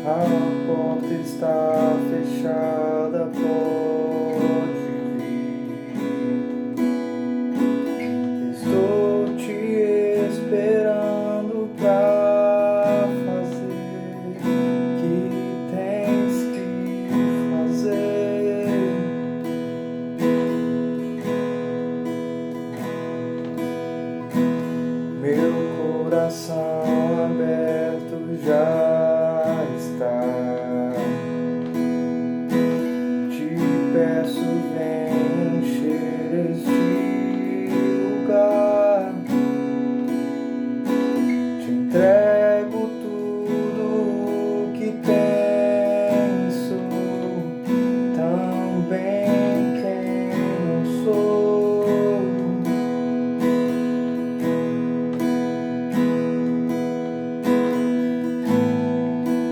A porta está fechada, pode vir. Estou te esperando pra fazer o que tens que fazer. Meu coração aberto já está. Te peço, vem encher este lugar. Te entrego tudo o que penso, também quem eu sou.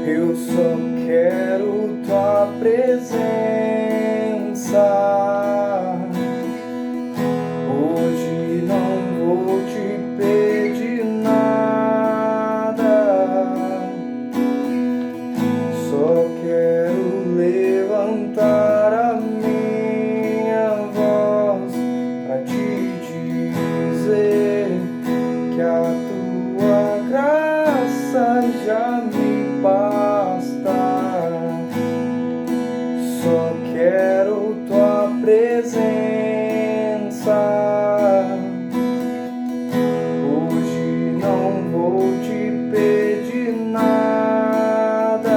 Eu só quero tua presença. Hoje não vou te pedir nada. Só quero levantar a minha voz pra te dizer que a tua graça já me basta. Só quero tua presença. Hoje não vou te pedir nada.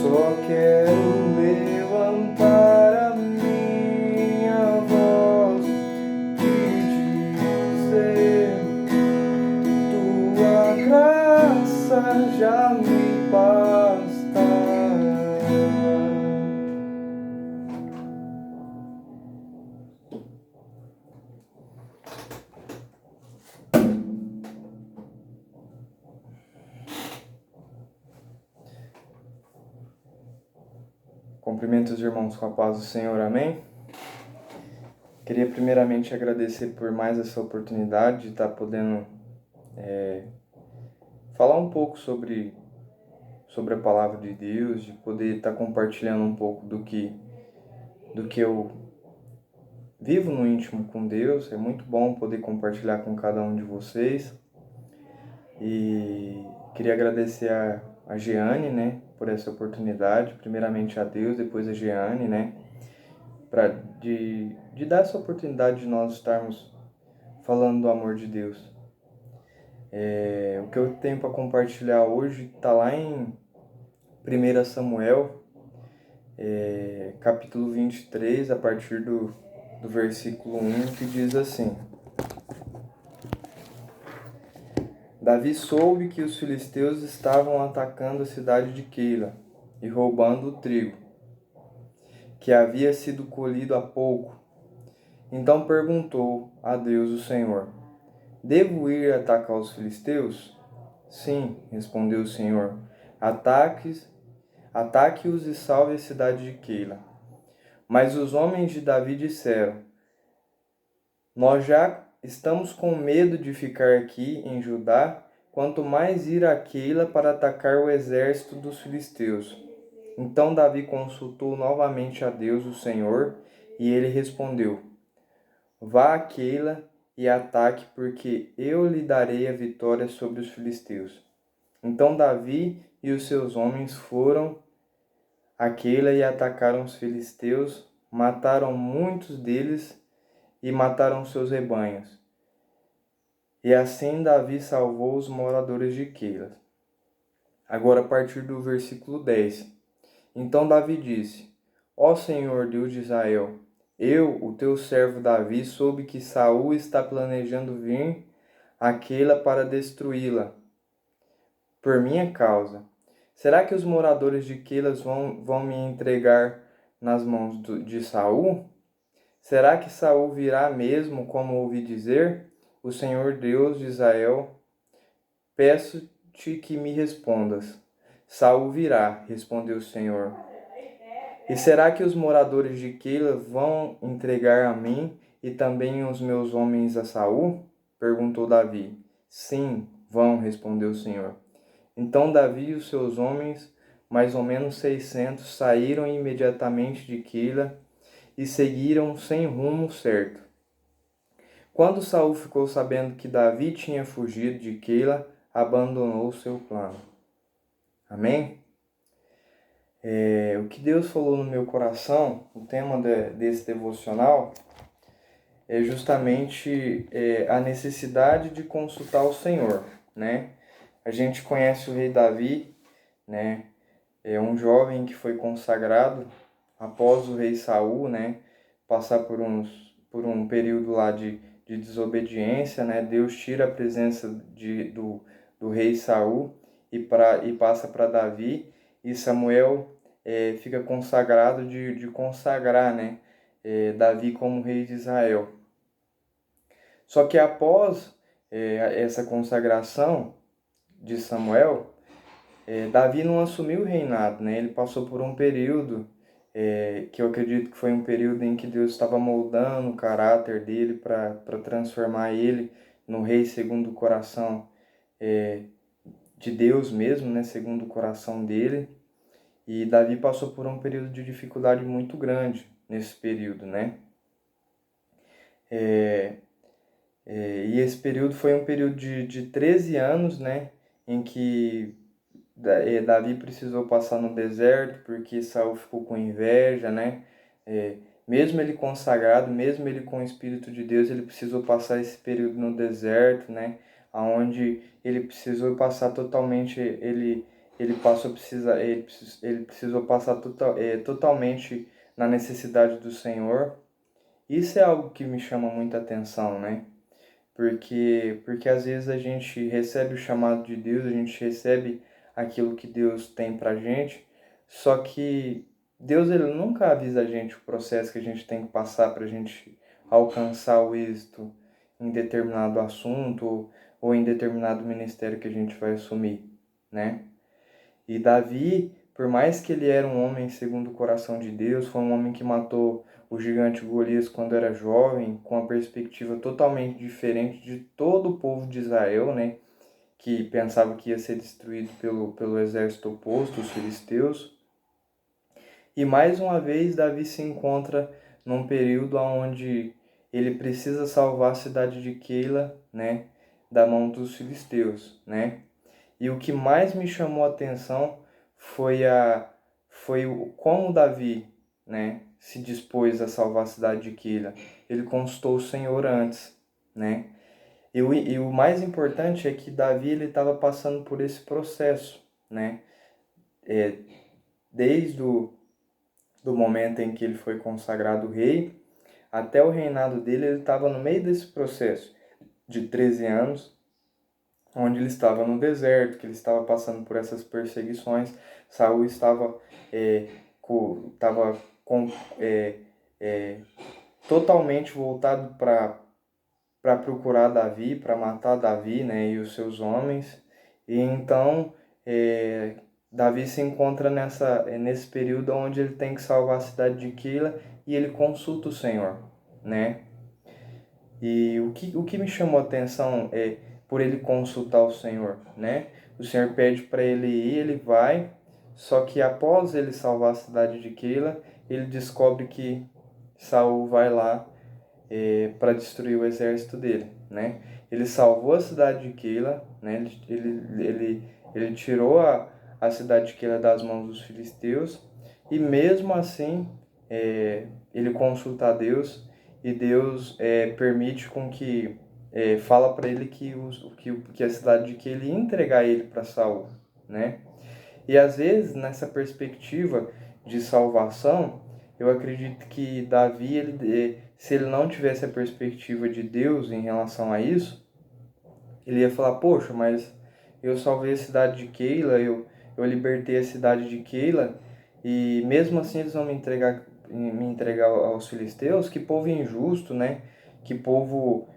Só quero levantar a minha voz e dizer: tua graça já me basta. Cumprimento os irmãos com a paz do Senhor, amém? Queria primeiramente agradecer por mais essa oportunidade de estar podendo falar um pouco sobre a palavra de Deus, de poder estar compartilhando um pouco do que eu vivo no íntimo com Deus. É muito bom poder compartilhar com cada um de vocês. E queria agradecer a Jeane, né, por essa oportunidade. Primeiramente a Deus, depois a Jeane, né, de dar essa oportunidade de nós estarmos falando do amor de Deus. O que eu tenho para compartilhar hoje está lá em 1 Samuel, capítulo 23, a partir do versículo 1, que diz assim: Davi soube que os filisteus estavam atacando a cidade de Keila e roubando o trigo, que havia sido colhido há pouco. Então perguntou a Deus o Senhor: Devo ir atacar os filisteus? Sim, respondeu o Senhor. Ataque-os e salve a cidade de Keila. Mas os homens de Davi disseram: Nós já estamos com medo de ficar aqui em Judá, quanto mais ir a Keila para atacar o exército dos filisteus. Então Davi consultou novamente a Deus, o Senhor, e ele respondeu: Vá a Keila e ataque, porque eu lhe darei a vitória sobre os filisteus. Então Davi e os seus homens foram a Keila e atacaram os filisteus, mataram muitos deles e mataram seus rebanhos. E assim Davi salvou os moradores de Keila. Agora a partir do versículo 10. Então Davi disse: Ó Senhor Deus de Israel, eu, o teu servo Davi, soube que Saul está planejando vir a Keila para destruí-la por minha causa. Será que os moradores de Keila vão me entregar nas mãos de Saul? Será que Saul virá mesmo, como ouvi dizer? O Senhor Deus de Israel, peço-te que me respondas. Saul virá, respondeu o Senhor. E será que os moradores de Keila vão entregar a mim e também os meus homens a Saul? Perguntou Davi. Sim, vão, respondeu o Senhor. Então Davi e os seus homens, mais ou menos 600, saíram imediatamente de Keila e seguiram sem rumo certo. Quando Saul ficou sabendo que Davi tinha fugido de Keila, abandonou seu plano. Amém? O que Deus falou no meu coração, o tema desse devocional, é justamente a necessidade de consultar o Senhor, né? A gente conhece o rei Davi, né? É um jovem que foi consagrado após o rei Saul, né? Passar por um período lá de desobediência, né? Deus tira a presença do rei Saul e passa para Davi, e Samuel fica consagrado de consagrar, né? Davi como rei de Israel. Só que após essa consagração de Samuel, Davi não assumiu o reinado, né? Ele passou por um período que eu acredito que foi um período em que Deus estava moldando o caráter dele para transformar ele no rei segundo o coração de Deus mesmo, né? Segundo o coração dele. E Davi passou por um período de dificuldade muito grande nesse período, né? E esse período foi um período de 13 anos, né? Em que Davi precisou passar no deserto porque Saul ficou com inveja, né? Mesmo ele consagrado, mesmo ele com o Espírito de Deus, ele precisou passar esse período no deserto, né? Aonde ele precisou passar totalmente, ele precisou passar totalmente na necessidade do Senhor. Isso é algo que me chama muita atenção, né? Porque às vezes a gente recebe o chamado de Deus, a gente recebe aquilo que Deus tem pra gente, só que Deus ele nunca avisa a gente o processo que a gente tem que passar pra gente alcançar o êxito em determinado assunto ou em determinado ministério que a gente vai assumir, né? E Davi, por mais que ele era um homem segundo o coração de Deus, foi um homem que matou o gigante Golias quando era jovem, com uma perspectiva totalmente diferente de todo o povo de Israel, né? Que pensava que ia ser destruído pelo exército oposto, os filisteus. E mais uma vez Davi se encontra num período onde ele precisa salvar a cidade de Keila, né? Da mão dos filisteus, né? E o que mais me chamou a atenção foi como Davi, né, se dispôs a salvar a cidade de Keila. Ele consultou o Senhor antes, né? E o mais importante é que Davi ele estava passando por esse processo, né? Desde do momento em que ele foi consagrado rei até o reinado dele, ele estava no meio desse processo de 13 anos, onde ele estava no deserto, que ele estava passando por essas perseguições. Saul estava, estava totalmente voltado para procurar Davi, para matar Davi, né, e os seus homens. E então Davi se encontra nesse período onde ele tem que salvar a cidade de Keila e ele consulta o Senhor, né? E o que me chamou a atenção é por ele consultar o Senhor, né? O Senhor pede para ele ir, ele vai, só que após ele salvar a cidade de Keila, ele descobre que Saul vai lá para destruir o exército dele, né? Ele salvou a cidade de Keila, né? Ele tirou a cidade de Keila das mãos dos filisteus e mesmo assim ele consulta a Deus e Deus permite com que fala para ele que a cidade de Keila ia entregar ele para Saul, né? E às vezes nessa perspectiva de salvação eu acredito que Davi, se ele não tivesse a perspectiva de Deus em relação a isso, ele ia falar, poxa, mas eu salvei a cidade de Keila, eu libertei a cidade de Keila, e mesmo assim eles vão me entregar aos filisteus, que povo injusto, né? Que povo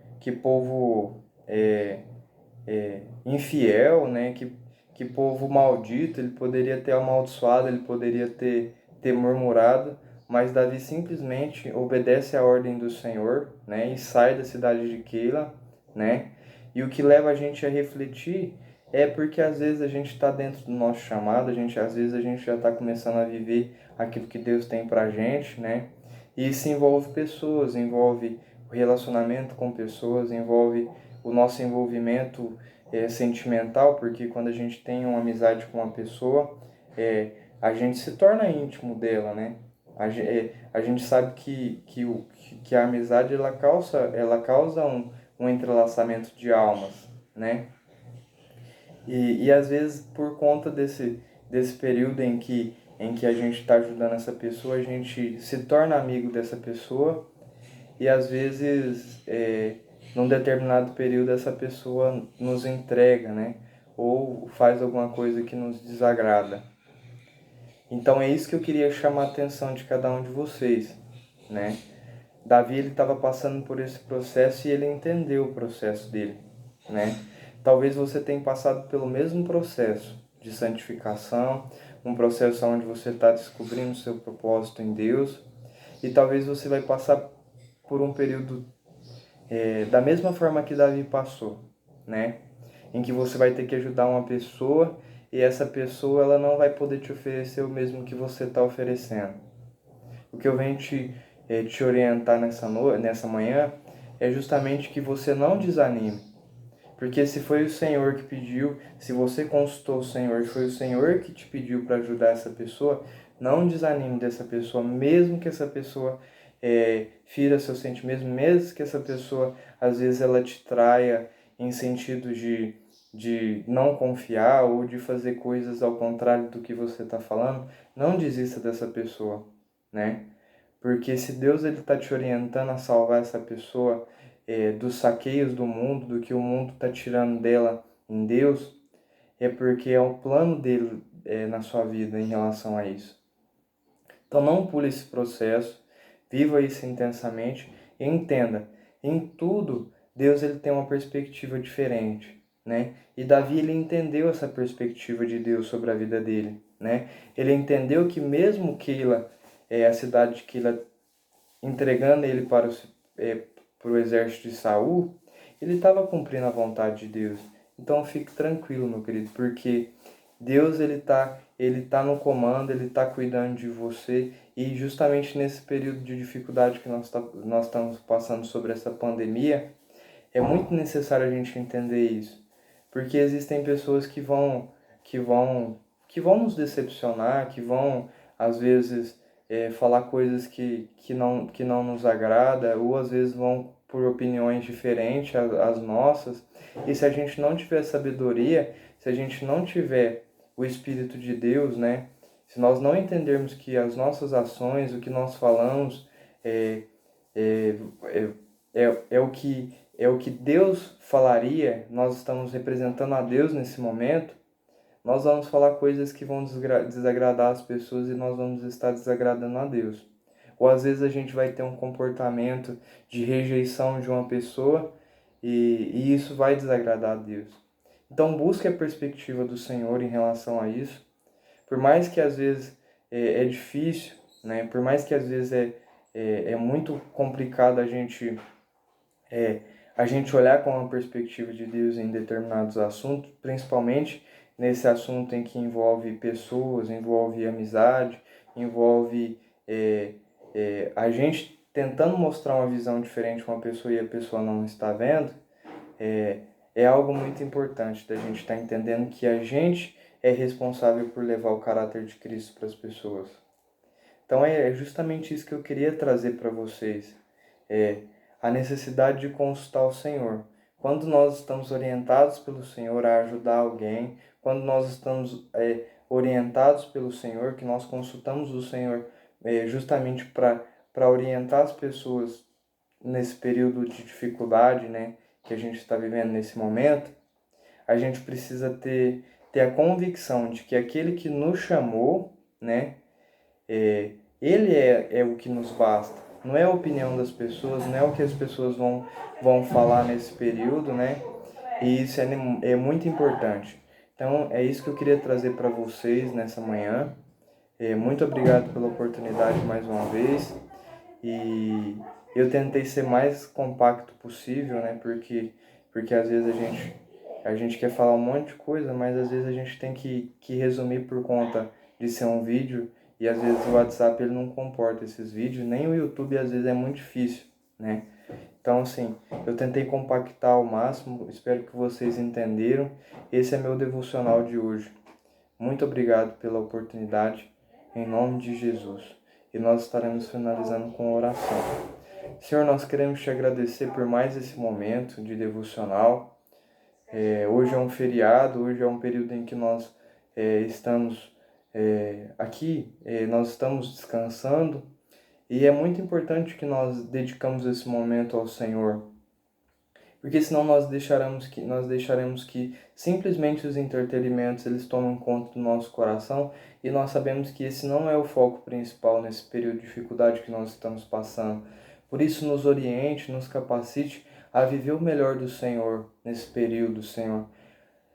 infiel, né? Que povo maldito, ele poderia ter amaldiçoado, ele poderia ter murmurado, mas Davi simplesmente obedece à ordem do Senhor, né? E sai da cidade de Keila, né? E o que leva a gente a refletir É porque às vezes a gente está dentro do nosso chamado, às vezes a gente já está começando a viver aquilo que Deus tem pra gente, né? E isso envolve pessoas, envolve o relacionamento com pessoas, envolve o nosso envolvimento sentimental, porque quando a gente tem uma amizade com uma pessoa, a gente se torna íntimo dela, né? A gente sabe que a amizade ela causa um entrelaçamento de almas, né? E às vezes, por conta desse período em que a gente está ajudando essa pessoa, a gente se torna amigo dessa pessoa e às vezes, num determinado período, essa pessoa nos entrega, né? Ou faz alguma coisa que nos desagrada. Então é isso que eu queria chamar a atenção de cada um de vocês, né? Davi ele estava passando por esse processo e ele entendeu o processo dele, né? Talvez você tenha passado pelo mesmo processo de santificação, um processo onde você está descobrindo o seu propósito em Deus, e talvez você vai passar por um período da mesma forma que Davi passou, né? Em que você vai ter que ajudar uma pessoa e essa pessoa ela não vai poder te oferecer o mesmo que você está oferecendo. O que eu venho te orientar nessa manhã é justamente que você não desanime. Porque se foi o Senhor que pediu, se você consultou o Senhor, foi o Senhor que te pediu para ajudar essa pessoa, não desanime dessa pessoa, mesmo que essa pessoa fira seus sentimentos, mesmo que essa pessoa, às vezes, ela te traia em sentido de não confiar ou de fazer coisas ao contrário do que você está falando, não desista dessa pessoa, né? Porque se Deus está te orientando a salvar essa pessoa dos saqueios do mundo, do que o mundo está tirando dela em Deus, é porque é o plano dele na sua vida em relação a isso. Então não pule esse processo, viva isso intensamente e entenda, em tudo Deus ele tem uma perspectiva diferente, né? E Davi ele entendeu essa perspectiva de Deus sobre a vida dele, né? Ele entendeu que mesmo Keila, a cidade de Keila entregando ele para o exército de Saul, ele estava cumprindo a vontade de Deus. Então fique tranquilo, meu querido, porque Deus ele tá no comando, ele está cuidando de você e justamente nesse período de dificuldade que nós estamos passando sobre essa pandemia, é muito necessário a gente entender isso, porque existem pessoas que vão que vão nos decepcionar, que vão às vezes falar coisas que não nos agrada, ou às vezes vão por opiniões diferentes às nossas. E se a gente não tiver sabedoria, se a gente não tiver o Espírito de Deus, né? Se nós não entendermos que as nossas ações, o que nós falamos, é, é, é o que Deus falaria, nós estamos representando a Deus nesse momento, nós vamos falar coisas que vão desagradar as pessoas e nós vamos estar desagradando a Deus. Ou às vezes a gente vai ter um comportamento de rejeição de uma pessoa e isso vai desagradar a Deus. Então busque a perspectiva do Senhor em relação a isso. Por mais que às vezes é difícil, né? Por mais que às vezes é muito complicado a gente olhar com a perspectiva de Deus em determinados assuntos, principalmente nesse assunto em que envolve pessoas, envolve amizade, envolve a gente tentando mostrar uma visão diferente para uma pessoa e a pessoa não está vendo, é algo muito importante da gente estar entendendo que a gente é responsável por levar o caráter de Cristo para as pessoas. Então é justamente isso que eu queria trazer para vocês. A necessidade de consultar o Senhor. Quando nós estamos orientados pelo Senhor a ajudar alguém, quando nós estamos orientados pelo Senhor, que nós consultamos o Senhor justamente para orientar as pessoas nesse período de dificuldade, né, que a gente está vivendo nesse momento, a gente precisa ter a convicção de que aquele que nos chamou, né, ele é o que nos basta. Não é a opinião das pessoas, não é o que as pessoas vão falar nesse período, né? E isso é muito importante. Então, é isso que eu queria trazer para vocês nessa manhã. Muito obrigado pela oportunidade mais uma vez. E eu tentei ser mais compacto possível, né? Porque às vezes A gente quer falar um monte de coisa, mas às vezes a gente tem que resumir por conta de ser um vídeo e às vezes o WhatsApp ele não comporta esses vídeos, nem o YouTube às vezes é muito difícil, né? Então, assim, eu tentei compactar ao máximo, espero que vocês entenderam. Esse é meu devocional de hoje. Muito obrigado pela oportunidade, em nome de Jesus. E nós estaremos finalizando com oração. Senhor, nós queremos te agradecer por mais esse momento de devocional. Hoje é um feriado, hoje é um período em que nós estamos aqui, nós estamos descansando. E é muito importante que nós dedicamos esse momento ao Senhor, porque senão nós deixaremos que simplesmente os entretenimentos eles tomam conta do nosso coração e nós sabemos que esse não é o foco principal nesse período de dificuldade que nós estamos passando. Por isso, nos oriente, nos capacite a viver o melhor do Senhor nesse período, Senhor,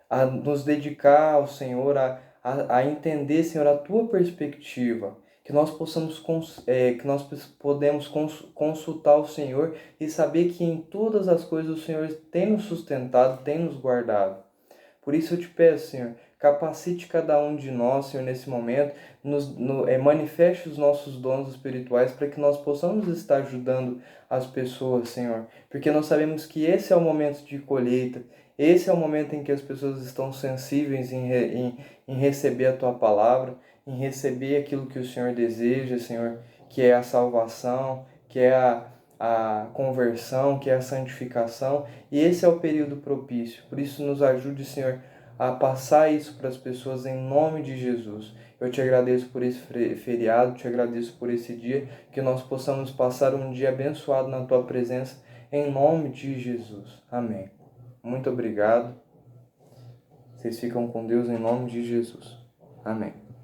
a nos dedicar ao Senhor, a entender, Senhor, a Tua perspectiva, que nós possamos que nós podemos consultar o Senhor e saber que em todas as coisas o Senhor tem nos sustentado, tem nos guardado. Por isso eu te peço, Senhor, capacite cada um de nós, Senhor, nesse momento, manifeste os nossos dons espirituais para que nós possamos estar ajudando as pessoas, Senhor. Porque nós sabemos que esse é o momento de colheita, esse é o momento em que as pessoas estão sensíveis em receber a Tua palavra, em receber aquilo que o Senhor deseja, Senhor, que é a salvação, que é a conversão, que é a santificação, e esse é o período propício. Por isso, nos ajude, Senhor, a passar isso para as pessoas em nome de Jesus. Eu te agradeço por esse feriado, te agradeço por esse dia, que nós possamos passar um dia abençoado na Tua presença, em nome de Jesus. Amém. Muito obrigado. Vocês ficam com Deus em nome de Jesus. Amém.